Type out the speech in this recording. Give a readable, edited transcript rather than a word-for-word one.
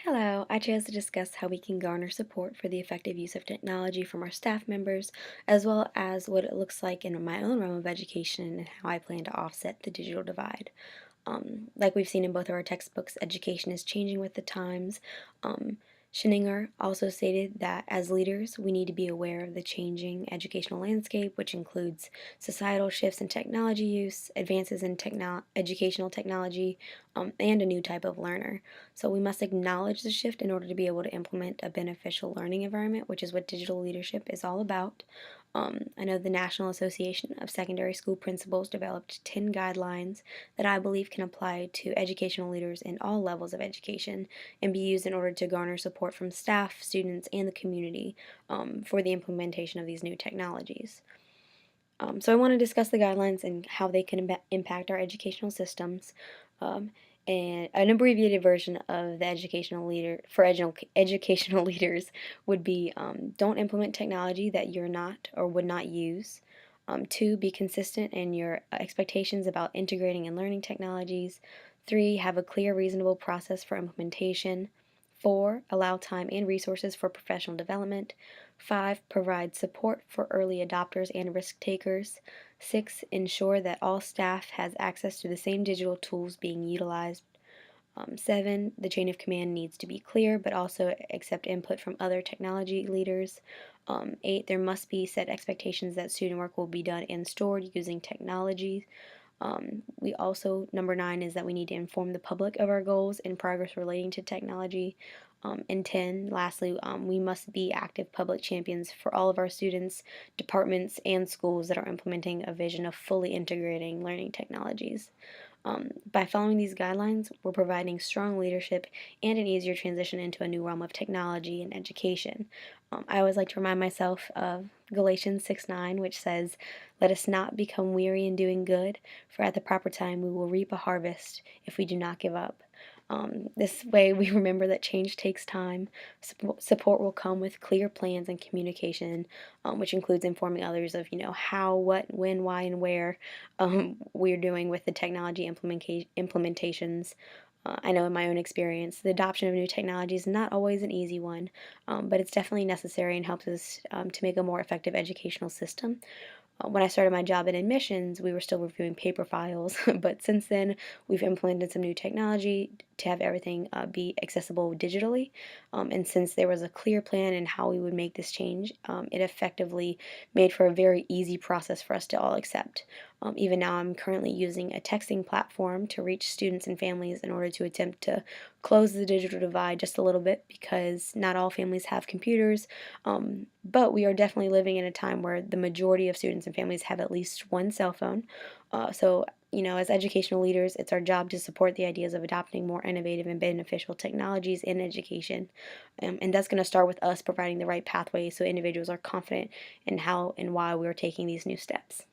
Hello, I chose to discuss how we can garner support for the effective use of technology from our staff members, as well as what it looks like in my own realm of education and how I plan to offset the digital divide. Like we've seen in both of our textbooks, education is changing with the times. Um, Scheninger also stated that as leaders, we need to be aware of the changing educational landscape, which includes societal shifts in technology use, advances in educational technology, and a new type of learner. So we must acknowledge the shift in order to be able to implement a beneficial learning environment, which is what digital leadership is all about. I know the National Association of Secondary School Principals developed 10 guidelines that I believe can apply to educational leaders in all levels of education and be used in order to garner support from staff, students, and the community for the implementation of these new technologies. So I want to discuss the guidelines and how they can impact our educational systems. Um, and an abbreviated version of the educational leader for educational leaders would be don't implement technology that you're not or would not use. Two, be consistent in your expectations about integrating and learning technologies. Three, have a clear, reasonable process for implementation. Four, allow time and resources for professional development. Five, provide support for early adopters and risk takers. Six, ensure that all staff has access to the same digital tools being utilized. Seven, the chain of command needs to be clear, but also accept input from other technology leaders. Eight, there must be set expectations that student work will be done and stored using technology. We also, number nine is that we need to inform the public of our goals and progress relating to technology. And 10, lastly, we must be active public champions for all of our students, departments, and schools that are implementing a vision of fully integrating learning technologies. By following these guidelines, we're providing strong leadership and an easier transition into a new realm of technology and education. I always like to remind myself of Galatians 6:9, which says, "Let us not become weary in doing good, for at the proper time we will reap a harvest if we do not give up." This way, we remember that change takes time. Support will come with clear plans and communication, which includes informing others of how, what, when, why, and where we're doing with the technology implementations. I know in my own experience, the adoption of new technology is not always an easy one, but it's definitely necessary and helps us to make a more effective educational system. When I started my job in admissions, we were still reviewing paper files, but since then, we've implemented some new technology to have everything be accessible digitally. And since there was a clear plan in how we would make this change, it effectively made for a very easy process for us to all accept. Even now, I'm currently using a texting platform to reach students and families in order to attempt to close the digital divide just a little bit because not all families have computers. But we are definitely living in a time where the majority of students and families have at least one cell phone. As educational leaders, it's our job to support the ideas of adopting more innovative and beneficial technologies in education. And that's going to start with us providing the right pathways so individuals are confident in how and why we're taking these new steps.